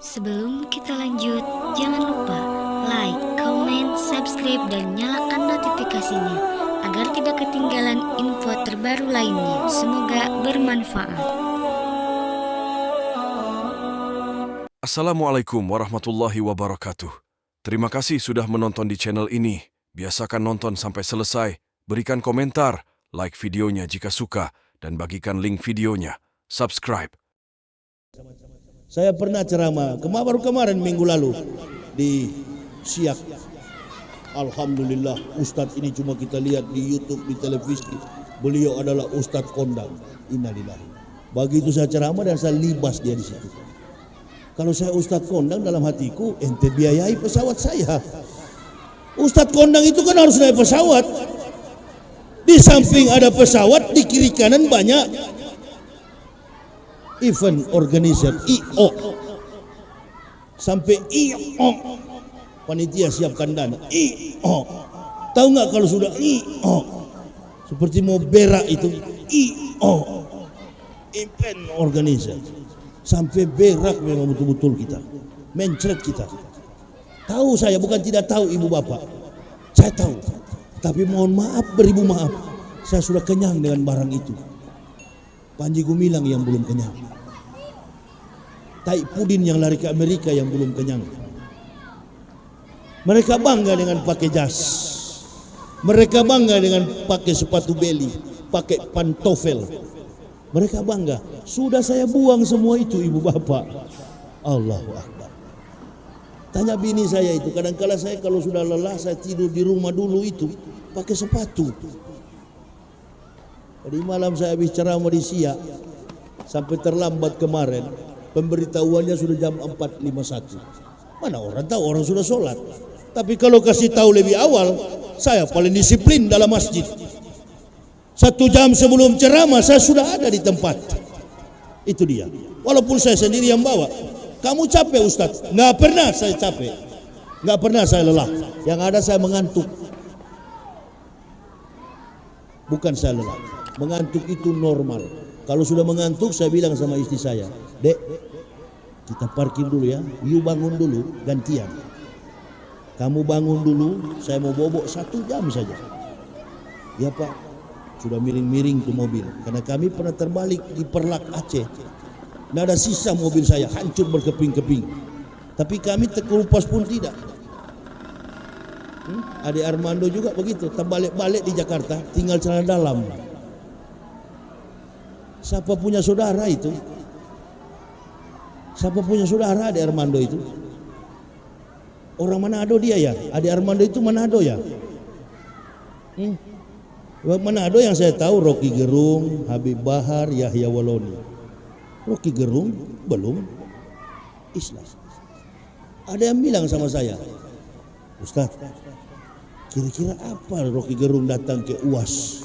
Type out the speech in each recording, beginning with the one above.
Sebelum kita lanjut, jangan lupa like, comment, subscribe, dan nyalakan notifikasinya agar tidak ketinggalan info terbaru lainnya. Semoga bermanfaat. Assalamualaikum warahmatullahi wabarakatuh. Terima kasih sudah menonton di channel ini. Biasakan nonton sampai selesai. Berikan komentar, like videonya jika suka, dan bagikan link videonya. Subscribe. Saya pernah ceramah baru kemarin minggu lalu di Siak. Alhamdulillah, Ustadz ini cuma kita lihat di YouTube, di televisi. Beliau adalah Ustadz kondang. Innalillahi. Begitu saya ceramah dan saya libas dia di situ. Kalau saya Ustadz kondang, dalam hatiku, ente biayai pesawat saya. Ustadz kondang itu kan harus naik pesawat. Di samping ada pesawat, di kiri kanan banyak event organizer, IO. Sampai IO, panitia siapkan dana, IO. Tahu nggak kalau sudah IO, seperti mau berak itu, IO, event organizer. Sampai berak memang betul-betul kita, mencret kita. Tahu saya, bukan tidak tahu ibu bapak, saya tahu. Tapi mohon maaf, beribu maaf, saya sudah kenyang dengan barang itu. Panji Gumilang yang belum kenyang, Tai Pudin yang lari ke Amerika yang belum kenyang. Mereka bangga dengan pakai jas, mereka bangga dengan pakai sepatu beli, pakai pantofel. Mereka bangga. Sudah saya buang semua itu ibu bapak. Allahu Akbar. Tanya bini saya itu, kadang-kala saya kalau sudah lelah, saya tidur di rumah dulu itu pakai sepatu. Tadi malam saya habis ceramah di Siak sampai terlambat kemarin. Pemberitahuannya sudah jam 4.51. Mana orang tahu, orang sudah sholat. Tapi kalau kasih tahu lebih awal, saya paling disiplin dalam masjid. 1 jam sebelum ceramah saya sudah ada di tempat. Itu dia. Walaupun saya sendiri yang bawa. Kamu capek Ustaz? Nggak pernah saya capek. Nggak pernah saya lelah. Yang ada saya mengantuk. Bukan saya lelah. Mengantuk itu normal. Kalau sudah mengantuk, saya bilang sama istri saya, Dek, kita parkir dulu ya, you bangun dulu, gantian. Kamu bangun dulu, saya mau bobok 1 jam saja. Ya Pak, sudah miring-miring tuh mobil. Karena kami pernah terbalik di Perlak Aceh. Nggak ada sisa mobil saya, hancur berkeping-keping. Tapi kami terkelupas pun tidak. Adik Armando juga begitu, terbalik-balik di Jakarta, tinggal celana dalam. Siapa punya saudara itu? Siapa punya saudara Adik Armando itu? Orang Manado dia ya? Adik Armando itu Manado ya? Manado yang saya tahu Rocky Gerung, Habib Bahar, Yahya Waloni. Rocky Gerung belum Islam. Ada yang bilang sama saya, Ustaz, kira-kira apa Rocky Gerung datang ke UAS?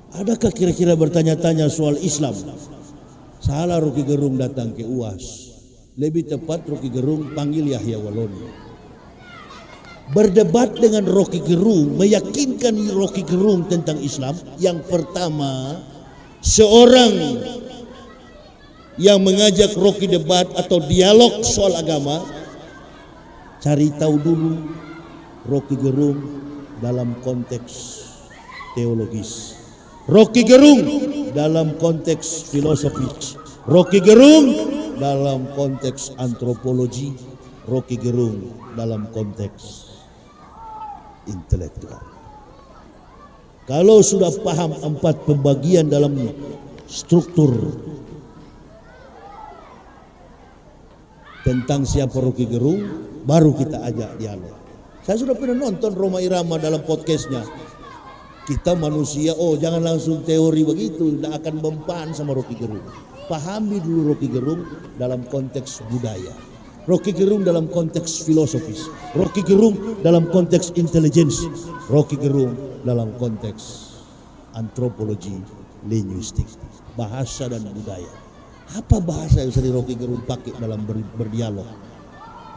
Adakah kira-kira bertanya-tanya soal Islam? Salah Rocky Gerung datang ke UAS. Lebih tepat Rocky Gerung panggil Yahya Waloni. Berdebat dengan Rocky Gerung, meyakinkan Rocky Gerung tentang Islam. Yang pertama, seorang yang mengajak Rocky debat atau dialog soal agama, cari tahu dulu Rocky Gerung dalam konteks teologis, Rocky Gerung dalam konteks filosofis, Rocky Gerung dalam konteks antropologi, Rocky Gerung dalam konteks intelektual. Kalau sudah paham 4 pembagian dalam struktur tentang siapa Rocky Gerung, baru kita ajak dialog. Saya sudah pernah nonton Roma Irama dalam podcastnya. Kita manusia, jangan langsung teori begitu, tidak akan mempan sama Rocky Gerung. Pahami dulu Rocky Gerung dalam konteks budaya, Rocky Gerung dalam konteks filosofis, Rocky Gerung dalam konteks intelijensi, Rocky Gerung dalam konteks antropologi, linguistik, bahasa dan budaya. Apa bahasa yang sering Rocky Gerung pakai dalam berdialog?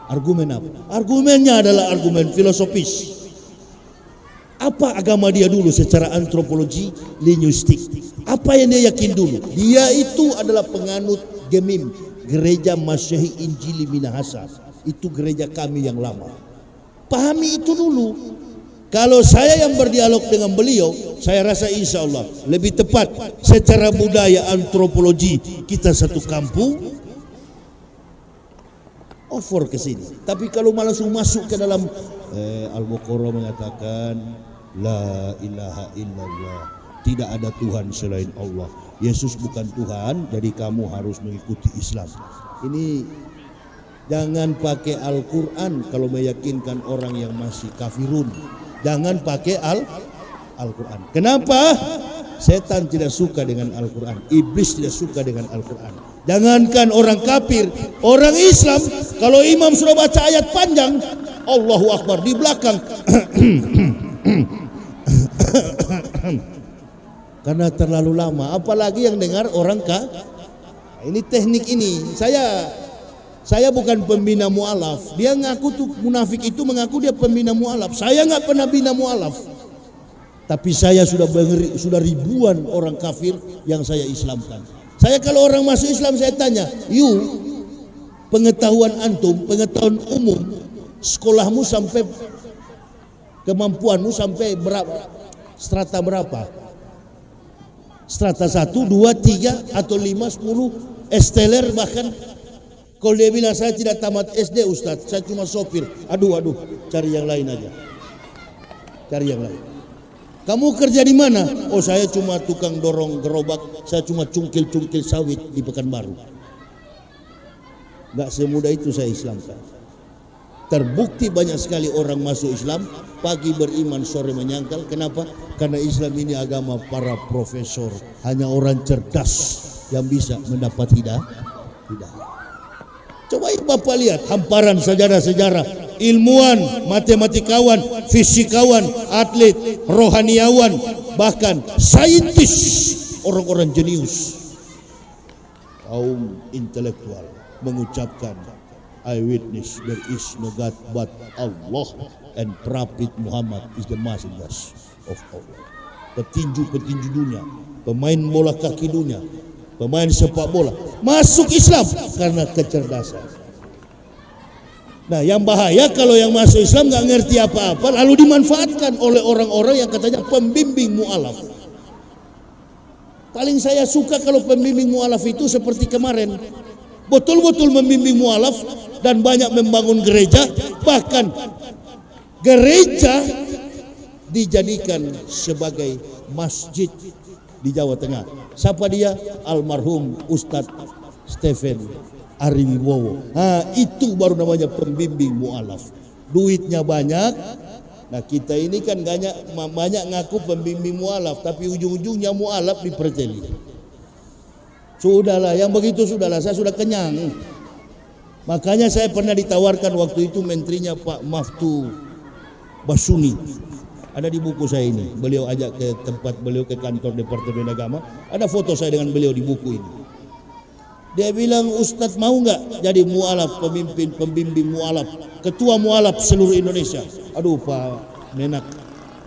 Argumen apa? Argumennya adalah argumen filosofis. Apa agama dia dulu secara antropologi, linguistik? Apa yang dia yakin dulu? Dia itu adalah penganut Gemim, gereja Masyehi Injili Minahasa. Itu gereja kami yang lama. Pahami itu dulu. Kalau saya yang berdialog dengan beliau, saya rasa insya Allah lebih tepat secara budaya antropologi kita satu kampung, offer ke sini. Tapi kalau langsung masuk ke dalam Al-Baqarah mengatakan la ilaha illallah, tidak ada Tuhan selain Allah. Yesus bukan Tuhan, jadi kamu harus mengikuti Islam. Ini jangan pakai Al-Quran kalau meyakinkan orang yang masih kafirun. Jangan pakai Al-Quran. Kenapa? Setan tidak suka dengan Al-Quran. Iblis tidak suka dengan Al-Quran. Jangankan orang kafir, orang Islam, kalau imam sudah baca ayat panjang, Allahu Akbar di belakang. Karena terlalu lama. Apalagi yang dengar orang ini teknik ini. Saya bukan pembina mu'alaf. Dia ngaku tuh munafik itu mengaku dia pembina mu'alaf. Saya nggak pernah bina mu'alaf. Tapi saya sudah ribuan orang kafir yang saya Islamkan. Saya kalau orang masuk Islam saya tanya, pengetahuan antum, pengetahuan umum, sekolahmu sampai kemampuanmu sampai berapa? Strata berapa? Strata 1, 2, 3 atau 5, 10, esteller bahkan. Kalau dia bilang saya tidak tamat SD Ustadz, saya cuma sopir. Aduh, cari yang lain aja. Cari yang lain. Kamu kerja di mana? Oh, saya cuma tukang dorong gerobak, saya cuma cungkil-cungkil sawit di Pekanbaru. Gak semudah itu saya Islamkan. Terbukti banyak sekali orang masuk Islam, pagi beriman, sore menyangkal. Kenapa? Karena Islam ini agama para profesor. Hanya orang cerdas yang bisa mendapat hidayah. Coba Bapak lihat hamparan sejarah-sejarah, ilmuwan, matematikawan, fisikawan, atlet, rohaniawan, bahkan saintis, orang-orang jenius, kaum intelektual mengucapkan I witness there is no God but Allah and Prophet Muhammad is the messenger of Allah. Petinju-petinju dunia, pemain bola kaki dunia, pemain sepak bola masuk Islam karena kecerdasan. Nah, yang bahaya kalau yang masuk Islam nggak ngerti apa-apa lalu dimanfaatkan oleh orang-orang yang katanya pembimbing mu'alaf. Paling saya suka kalau pembimbing mu'alaf itu seperti kemarin, betul-betul membimbing mu'alaf dan banyak membangun gereja, bahkan gereja dijadikan sebagai masjid di Jawa Tengah. Siapa dia? Almarhum Ustadz Stephen Ariwibowo. Nah, itu baru namanya pembimbing mu'alaf. Duitnya banyak. Nah, kita ini kan banyak ngaku pembimbing mu'alaf, tapi ujung-ujungnya mu'alaf diperceli. Sudahlah, yang begitu sudahlah, saya sudah kenyang. Makanya saya pernah ditawarkan waktu itu menterinya Pak Maftu Basuni. Ada di buku saya ini. Beliau ajak ke tempat beliau, ke kantor Departemen Agama. Ada foto saya dengan beliau di buku ini. Dia bilang, Ustadz mau nggak jadi mu'alaf, pembimbing mu'alaf, ketua mu'alaf seluruh Indonesia. Aduh Pak Menak,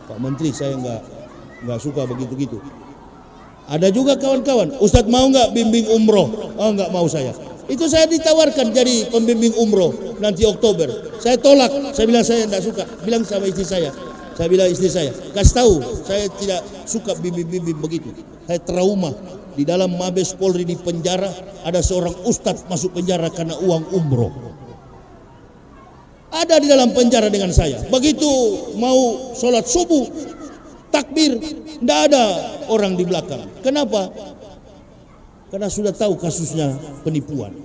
Pak Menteri, saya nggak suka begitu-gitu. Ada juga kawan-kawan, Ustadz mau nggak bimbing umroh? Oh, nggak mau saya. Itu saya ditawarkan jadi pembimbing umroh nanti Oktober. Saya tolak, saya bilang saya nggak suka. Bilang sama istri saya. Saya bilang istri saya, kasih tahu saya tidak suka bimbing-bimbing begitu. Saya trauma. Di dalam Mabes Polri di penjara ada seorang ustadz masuk penjara karena uang umroh. Ada di dalam penjara dengan saya. Begitu mau sholat subuh, takbir, tidak ada orang di belakang. Kenapa? Karena sudah tahu kasusnya penipuan.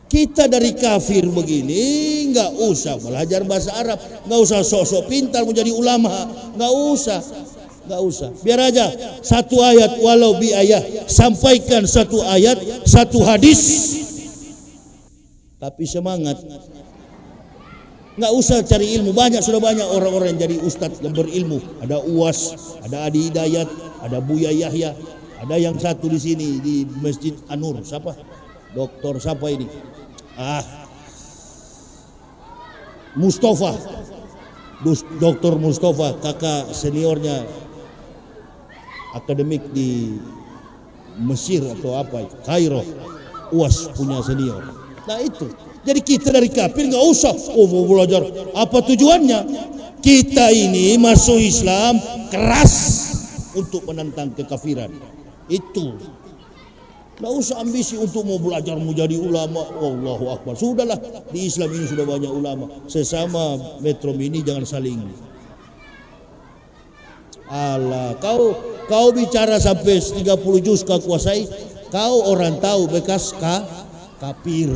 Kita dari kafir begini nggak usah belajar bahasa Arab, nggak usah sok-sok pintar menjadi ulama, nggak usah. Biar aja satu ayat walau bi ayat, sampaikan satu ayat, satu hadis, tapi semangat. Nggak usah cari ilmu, sudah banyak orang-orang yang jadi ustadz yang berilmu. Ada UAS, ada Adi Hidayat, ada Buya Yahya, ada yang satu di sini di Masjid Anur, siapa? Doktor siapa ini? Mustafa, Doktor Mustafa, kakak seniornya akademik di Mesir atau apa, Kairo. UAS punya senior. Nah itu. Jadi kita dari kafir nggak usah. Oh mau belajar. Apa tujuannya? Kita ini masuk Islam keras untuk menentang kekafiran. Itu. Nggak usah ambisi untuk mau belajar, mau jadi ulama. Allahu Akbar. Sudahlah, di Islam ini sudah banyak ulama. Sesama Metro Mini jangan saling. Allah, kau bicara sampai 30 juz kau kuasai, kau orang tahu bekas kafir.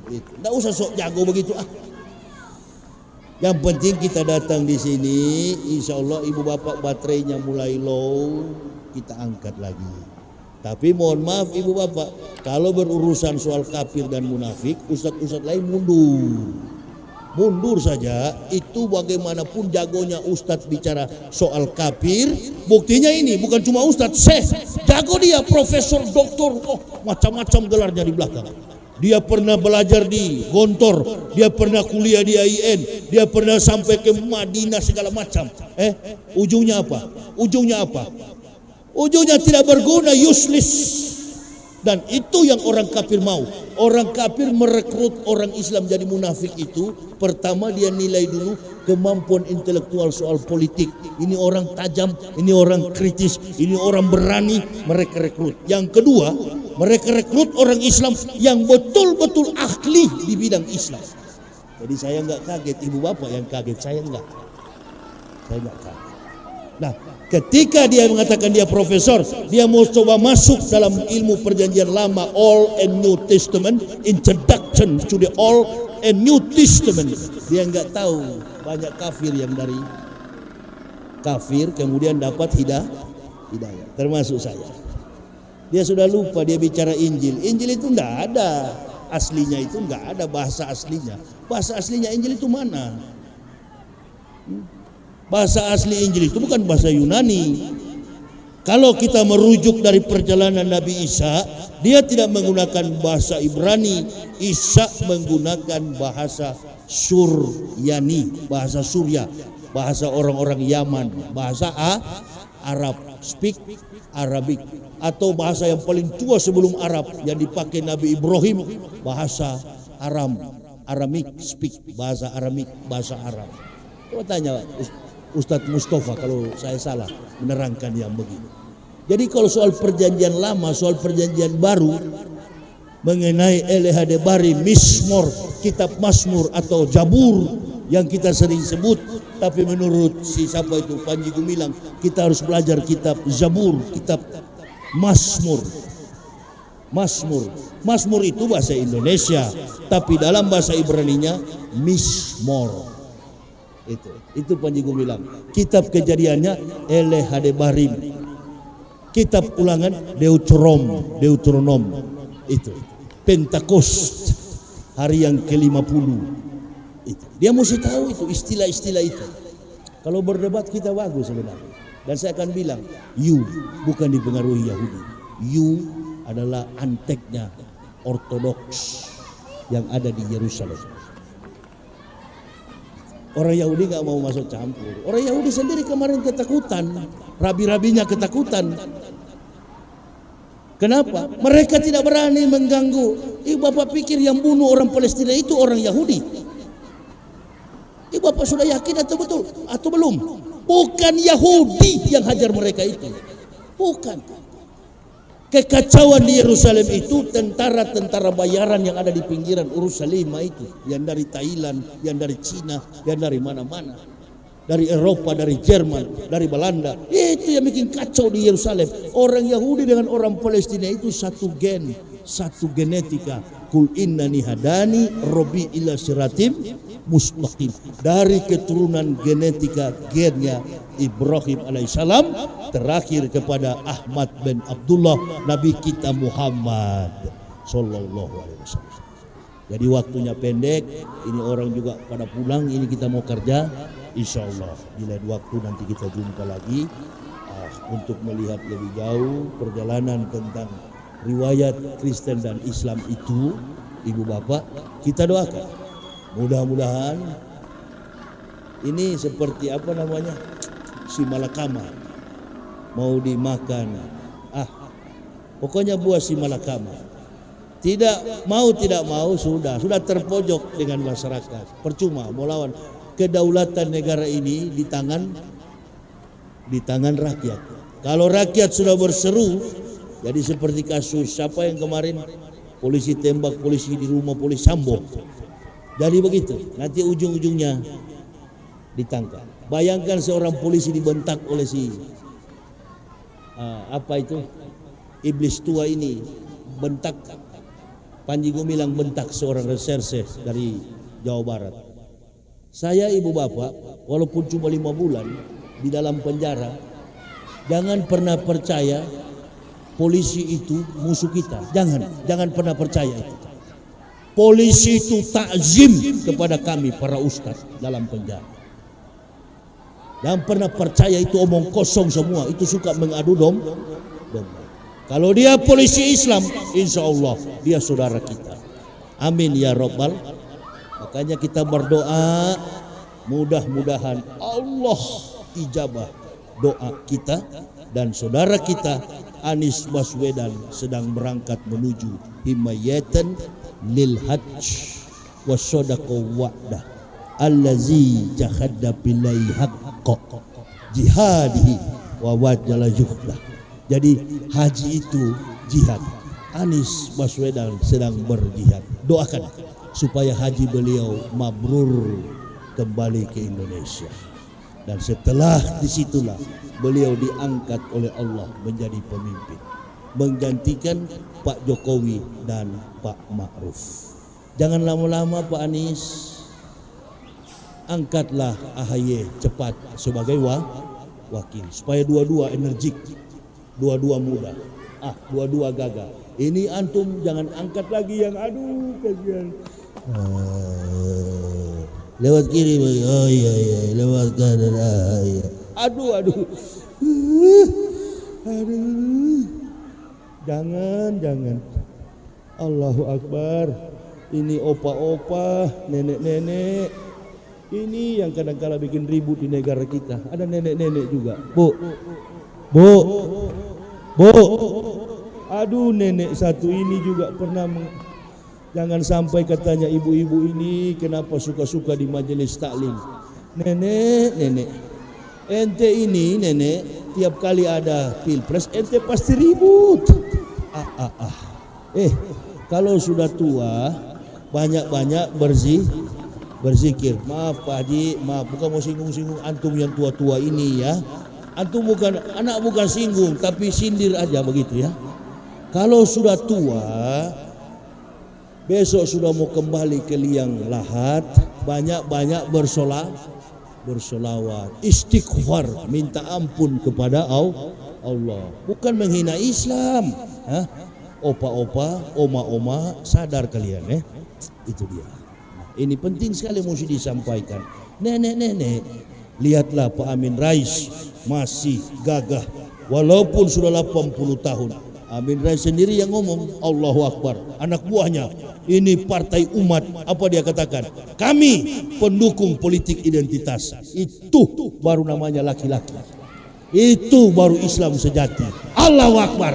Nggak usah sok jago begitu ah. Yang penting kita datang di sini, insya Allah ibu bapak baterainya mulai low, kita angkat lagi. Tapi mohon maaf ibu bapak, kalau berurusan soal kafir dan munafik, ustadz-ustadz lain mundur saja. Itu bagaimanapun jagonya ustadz bicara soal kafir, buktinya ini bukan cuma ustadz, jago dia, profesor, doktor, macam-macam gelarnya di belakang. Dia pernah belajar di Gontor, dia pernah kuliah di AIN, dia pernah sampai ke Madinah segala macam. Ujungnya apa? Ujungnya tidak berguna, useless. Dan itu yang orang kafir mau. Orang kafir merekrut orang Islam jadi munafik itu, pertama dia nilai dulu kemampuan intelektual soal politik. Ini orang tajam, ini orang kritis, ini orang berani, mereka rekrut. Yang kedua, mereka rekrut orang Islam yang betul-betul ahli di bidang Islam. Jadi saya nggak kaget, ibu bapak yang kaget, saya nggak kaget. Nah, ketika dia mengatakan dia profesor, dia mau coba masuk dalam ilmu perjanjian lama, Old and New Testament, introduction to the Old and New Testament. Dia nggak tahu banyak kafir yang dari kafir kemudian dapat hidayah, termasuk saya. Dia sudah lupa dia bicara Injil. Injil itu enggak ada aslinya, itu enggak ada bahasa aslinya. Bahasa aslinya Injil itu mana? Bahasa asli Injil itu bukan bahasa Yunani. Kalau kita merujuk dari perjalanan Nabi Isa, dia tidak menggunakan bahasa Ibrani. Isa menggunakan bahasa Suryani, bahasa Surya, bahasa orang-orang Yaman, bahasa Arab, speak Arabic, atau bahasa yang paling tua sebelum Arab yang dipakai Nabi Ibrahim, bahasa Aramik, speak bahasa Aramik, bahasa Arab. Coba tanya Ustadz Mustafa kalau saya salah menerangkan yang begini. Jadi kalau soal perjanjian lama, soal perjanjian baru mengenai LHD Bari, Mismor, kitab Mazmur atau Jabur yang kita sering sebut, tapi menurut si siapa itu Panji Gumilang, kita harus belajar kitab Zabur, kitab Mazmur. Mazmur itu bahasa Indonesia, tapi dalam bahasa Ibraninya Mismor. Itu Panji Gumilang. Kitab Kejadiannya LHD Barim. Kitab Ulangan Deuteronom. Itu Pentakost, hari yang ke-50. Itu dia mesti tahu itu istilah-istilah itu. Kalau berdebat kita bagus sebenarnya. Dan saya akan bilang, you bukan dipengaruhi Yahudi. You adalah anteknya Ortodoks yang ada di Yerusalem. Orang Yahudi nggak mau masuk campur. Orang Yahudi sendiri kemarin ketakutan, rabi-rabinya ketakutan. Kenapa? Mereka tidak berani mengganggu. Bapak pikir yang bunuh orang Palestina itu orang Yahudi? Bapak sudah yakin atau betul atau belum? Bukan Yahudi yang hajar mereka itu. Bukan. Kekacauan di Yerusalem itu tentara-tentara bayaran yang ada di pinggiran Urushalima itu, yang dari Thailand, yang dari Cina, yang dari mana-mana, dari Eropa, dari Jerman, dari Belanda, itu yang bikin kacau di Yerusalem. Orang Yahudi dengan orang Palestina itu satu gen, satu genetika. Kul innani hadani Robi ila siratim mustaqim. Dari keturunan genetika gennya Ibrahim alaihissalam terakhir kepada Ahmad bin Abdullah Nabi kita Muhammad sallallahu alaihi wasallam. Jadi waktunya pendek, ini orang juga pada pulang, ini kita mau kerja. Insyaallah di lain waktu nanti kita jumpa lagi untuk melihat lebih jauh perjalanan tentang riwayat Kristen dan Islam itu. Ibu bapak, kita doakan mudah-mudahan ini seperti apa namanya, si malakama mau dimakan, pokoknya buah si malakama Tidak mau sudah terpojok dengan masyarakat. Percuma mau lawan. Kedaulatan negara ini di tangan rakyat. Kalau rakyat sudah berseru, jadi seperti kasus siapa yang kemarin polisi tembak polisi di rumah polisi Sambo. Jadi begitu, nanti ujung-ujungnya ditangkap. Bayangkan seorang polisi dibentak oleh iblis tua ini, bentak. Panji Gumilang bentak seorang reserse dari Jawa Barat. Saya ibu bapak, walaupun cuma 5 bulan di dalam penjara, jangan pernah percaya polisi itu musuh kita. Jangan pernah percaya itu. Polisi itu takzim kepada kami para ustaz dalam penjara. Jangan pernah percaya itu omong kosong semua. Itu suka mengadu domba. Kalau dia polisi Islam, insya Allah dia saudara kita. Amin ya Rabbal. Makanya kita berdoa, mudah-mudahan Allah ijabah doa kita dan saudara kita Anies Baswedan sedang berangkat menuju himayatan lil hajj wa sadaqa wa'dah allazi jahada billahi haqqa jihadihi wa wajala juhdah. Jadi haji itu jihad. Anies Baswedan sedang berjihad. Doakan supaya haji beliau mabrur kembali ke Indonesia. Dan setelah disitulah beliau diangkat oleh Allah menjadi pemimpin, menggantikan Pak Jokowi dan Pak Ma'ruf. Jangan lama-lama Pak Anies, angkatlah AHY cepat sebagai wakil supaya dua-dua energik, dua-dua muda, dua-dua gagah. Ini antum jangan angkat lagi yang aduh kasihan. Lewat kiri, oh iya, lewat kanan, iya. Aduh. Jangan. Allahu Akbar. Ini opa-opa, nenek-nenek. Ini yang kadang-kala bikin ribut di negara kita. Ada nenek-nenek juga. Bu. Aduh, nenek satu ini juga pernah jangan sampai katanya ibu-ibu ini kenapa suka-suka di majelis taklim. Nenek. Ente ini nenek tiap kali ada pilpres ente pasti ribut. Kalau sudah tua banyak-banyak berzikir. Maaf Pak Haji, maaf bukan mau singgung-singgung antum yang tua-tua ini ya. Antum bukan anak, bukan singgung tapi sindir aja begitu ya. Kalau sudah tua, besok sudah mau kembali ke liang lahat, banyak-banyak bersolawat, istighfar, minta ampun kepada Allah. Bukan menghina Islam. Opa-opa, oma-oma, sadar kalian Itu dia. Ini penting sekali mesti disampaikan. Nenek-nenek, lihatlah Pak Amin Rais masih gagah walaupun sudah 80 tahun. Amin Rais sendiri yang ngomong, Allahu Akbar. Anak buahnya, ini partai umat. Apa dia katakan? Kami pendukung politik identitas. Itu baru namanya laki-laki. Itu baru Islam sejati. Allahu Akbar.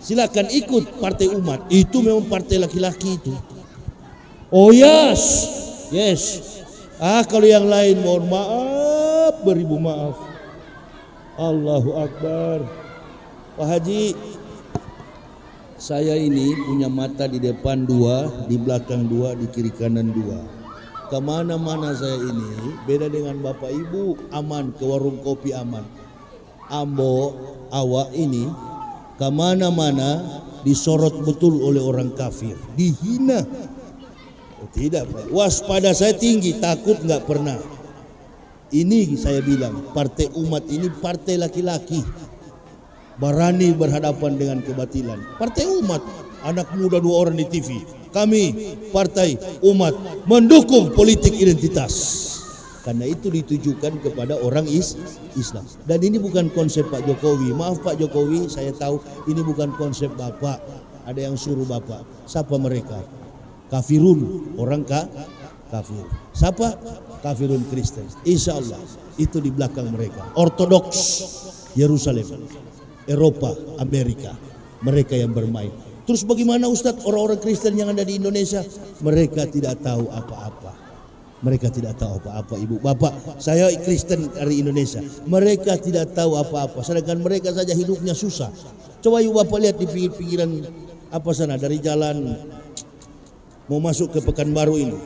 Silakan ikut partai umat. Itu memang partai laki-laki itu. Oh yes. Kalau yang lain mohon maaf, beribu maaf. Allahu Akbar. Pak Haji, saya ini punya mata di depan 2, di belakang 2, di kiri kanan 2. Kemana-mana saya ini, beda dengan Bapak Ibu, aman, ke warung kopi aman. Ambo, awak ini, kemana-mana disorot betul oleh orang kafir, dihina. Tidak Pak, waspada saya tinggi, takut nggak pernah. Ini saya bilang, partai umat ini partai laki-laki. Berani berhadapan dengan kebatilan. Partai umat, anak muda 2 orang di TV. Kami partai umat mendukung politik identitas. Karena itu ditujukan kepada orang Islam. Dan ini bukan konsep Pak Jokowi. Maaf Pak Jokowi, saya tahu ini bukan konsep Bapak. Ada yang suruh Bapak. Siapa mereka? Kafirun, orang kafir. Siapa? Kafirun Kristen. Insya Allah itu di belakang mereka. Ortodoks Yerusalem, Eropa, Amerika, mereka yang bermain. Terus bagaimana Ustadz orang-orang Kristen yang ada di Indonesia? Mereka tidak tahu apa-apa. Mereka tidak tahu apa-apa, ibu bapak. Saya Kristen dari Indonesia. Mereka tidak tahu apa-apa. Sedangkan mereka saja hidupnya susah. Coba ibu bapak lihat di pinggir-pinggiran apa sana, dari jalan mau masuk ke Pekanbaru ini.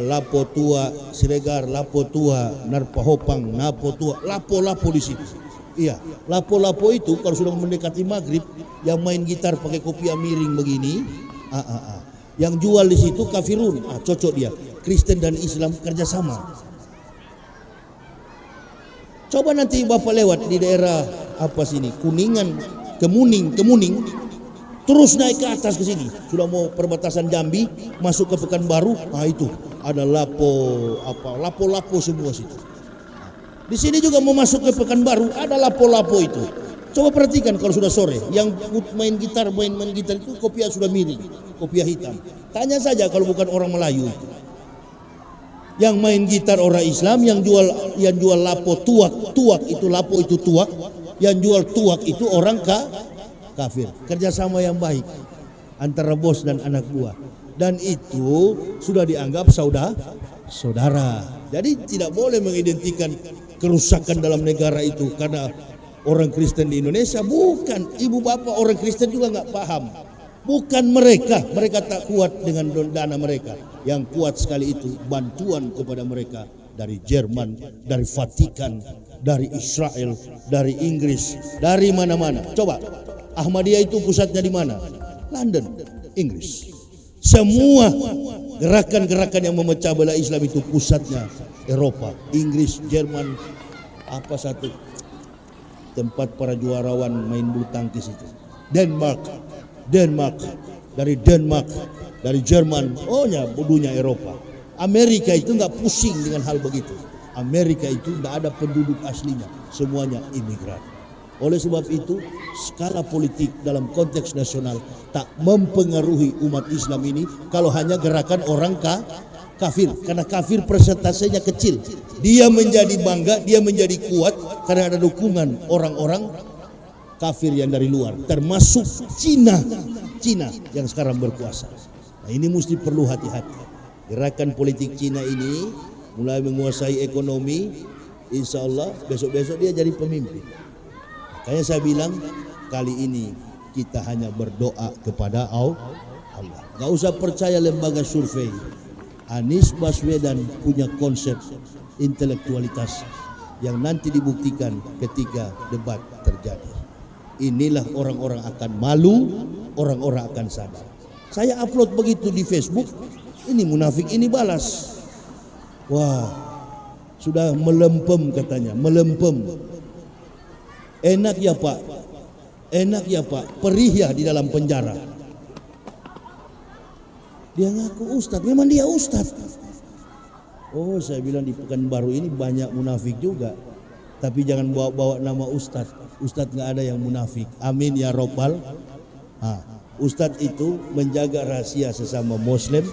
Lapo Tua, Siregar, Lapo Tua, Narpahopang, Lapo Tua, lapo-lapo di situ. Iya, lapo-lapo itu kalau sudah mendekati maghrib, yang main gitar pakai kopiah miring begini, yang jual di situ kafirun, cocok dia. Kristen dan Islam kerjasama. Coba nanti bapak lewat di daerah apa sini, Kuningan, Kemuning, terus naik ke atas ke sini, sudah mau perbatasan Jambi, masuk ke Pekanbaru, itu ada lapo-lapo semua situ. Di sini juga mau masuk ke Pekanbaru, ada lapo-lapo itu. Coba perhatikan kalau sudah sore, yang main gitar itu kopiah sudah miring, kopiah hitam. Tanya saja kalau bukan orang Melayu itu. Yang main gitar orang Islam, yang jual lapo tuak itu lapo itu tuak, yang jual tuak itu orang kafir. Kerjasama yang baik antara bos dan anak buah, dan itu sudah dianggap saudara. Jadi tidak boleh mengidentikan kerusakan dalam negara itu karena orang Kristen di Indonesia. Bukan, ibu bapak, orang Kristen juga nggak paham. Bukan mereka tak kuat dengan dana mereka. Yang kuat sekali itu bantuan kepada mereka dari Jerman, dari Vatikan, dari Israel, dari Inggris, dari mana-mana. Coba, Ahmadiyah itu pusatnya di mana? London, Inggris. Semua gerakan-gerakan yang memecah belah Islam itu pusatnya Eropa, Inggris, Jerman, satu tempat para juarawan main bulu tangkis itu. Denmark, dari Jerman, dunia Eropa. Amerika itu nggak pusing dengan hal begitu. Amerika itu nggak ada penduduk aslinya, semuanya imigran. Oleh sebab itu, skala politik dalam konteks nasional tak mempengaruhi umat Islam ini kalau hanya gerakan orang kafir. Karena kafir persentasenya kecil. Dia menjadi bangga, dia menjadi kuat karena ada dukungan orang-orang kafir yang dari luar. Termasuk Cina yang sekarang berkuasa. Nah, ini mesti perlu hati-hati. Gerakan politik Cina ini mulai menguasai ekonomi. Insya Allah besok-besok dia jadi pemimpin. Makanya saya bilang kali ini kita hanya berdoa kepada Allah. Gak usah percaya lembaga survei. Anies Baswedan punya konsep intelektualitas yang nanti dibuktikan ketika debat terjadi. Inilah orang-orang akan malu, orang-orang akan sadar. Saya upload begitu di Facebook, ini munafik ini balas. Wah, sudah melempem katanya, melempem. Enak ya Pak, perih ya di dalam penjara. Dia ngaku ustadz, memang dia ustadz. Oh, saya bilang di Pekanbaru ini banyak munafik juga. Tapi jangan bawa-bawa nama ustadz. Ustadz nggak ada yang munafik. Amin ya robbal. Ustadz itu menjaga rahasia sesama Muslim.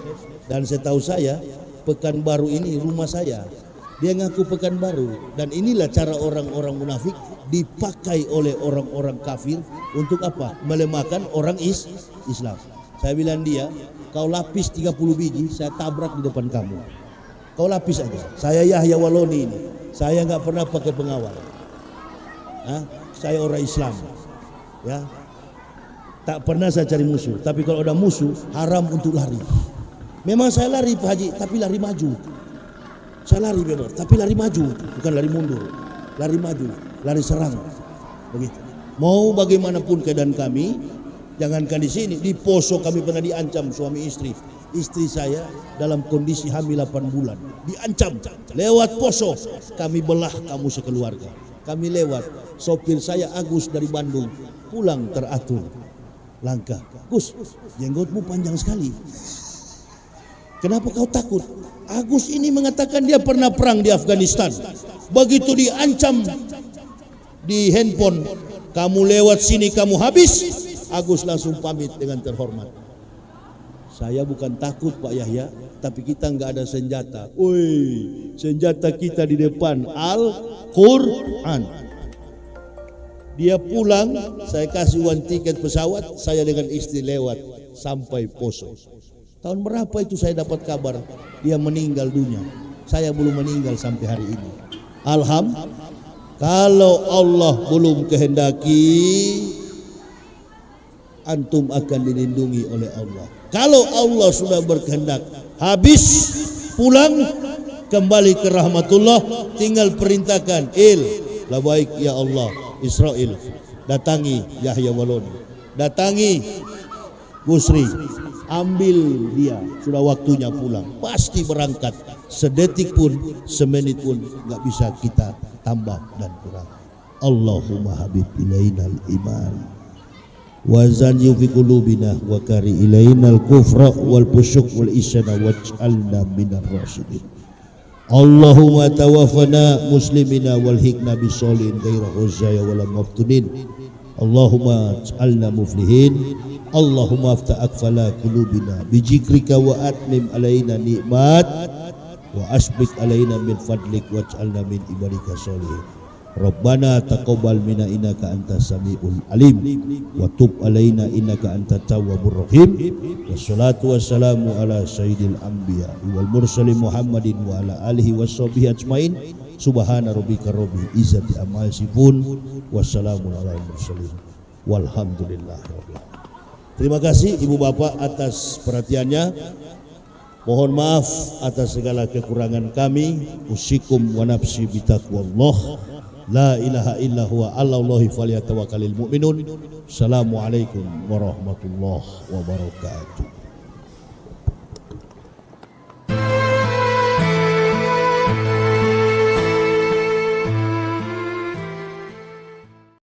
Dan setahu saya Pekanbaru ini rumah saya. Dia ngaku Pekanbaru, dan inilah cara orang-orang munafik dipakai oleh orang-orang kafir untuk apa? Melemahkan orang Islam. Saya bilang dia, kau lapis 30 biji, saya tabrak di depan kamu. Kau lapis aja. Saya Yahya Waloni ini, saya nggak pernah pakai pengawal. Saya orang Islam, ya. Tak pernah saya cari musuh. Tapi kalau ada musuh, haram untuk lari. Memang saya lari Pak Haji, tapi lari maju. Saya lari benar, tapi lari maju, bukan lari mundur. Lari maju, lari serang. Begitu. Mau bagaimanapun keadaan kami, jangankan di sini, di Poso kami pernah diancam suami istri. Istri saya dalam kondisi hamil 8 bulan. Diancam, lewat Poso, kami belah kamu sekeluarga. Kami lewat, sopir saya Agus dari Bandung, pulang teratur. Langkah, Gus, jenggotmu panjang sekali. Kenapa kau takut? Agus ini mengatakan dia pernah perang di Afghanistan. Begitu diancam di handphone, kamu lewat sini kamu habis. Agus langsung pamit dengan terhormat. Saya bukan takut Pak Yahya, tapi kita nggak ada senjata. Senjata kita di depan Al-Quran. Dia pulang, saya kasih uang tiket pesawat, saya dengan istri lewat sampai Poso. Tahun berapa itu saya dapat kabar dia meninggal dunia. Saya belum meninggal sampai hari ini. Alhamdulillah. Kalau Allah belum kehendaki, antum akan dilindungi oleh Allah. Kalau Allah sudah berkehendak, habis pulang kembali ke rahmatullah, tinggal perintahkan la baik ya Allah, Israel datangi Yahya Waloni, datangi Busri, ambil dia, sudah waktunya pulang, pasti berangkat. Sedetik pun, semenit pun nggak bisa kita tambah dan kurang. Allahumma habib ilainal iman wa zanyi fi qulubina wa kari ilainal kufra wal fusuq wal isyana waj'alna minar rasyidin. Allahumma tawaffana muslimina wal hikna bisolihin ghaira huzaya wala maftunin. Allahumma ij'alna muflihin. Allahumma aftah akfala qulubina bijikrika wa atmim alaina nikmat wa asbik alaina min fadlik waj'alna min ibadika sholihin. Rabbana taqabbal minna innaka antas samiul alim wa tub alaina innaka antat tawwabur rahim. Wassalatu wassalamu ala sayyidil anbiya wal mursalin Muhammadin wa ala alihi washabihi ajmain. Subhana rabbika rabbil izzati amma yasifun. Wassalamu ala mursalin walhamdulillahi rabbil alamin. Terima kasih Ibu Bapak atas perhatiannya. Mohon maaf atas segala kekurangan kami. Usikum wa nafsi bitaqwallah. La ilaha illa huwa Allahi falyatawakkalul mu'minun. Assalamualaikum warahmatullahi wabarakatuh.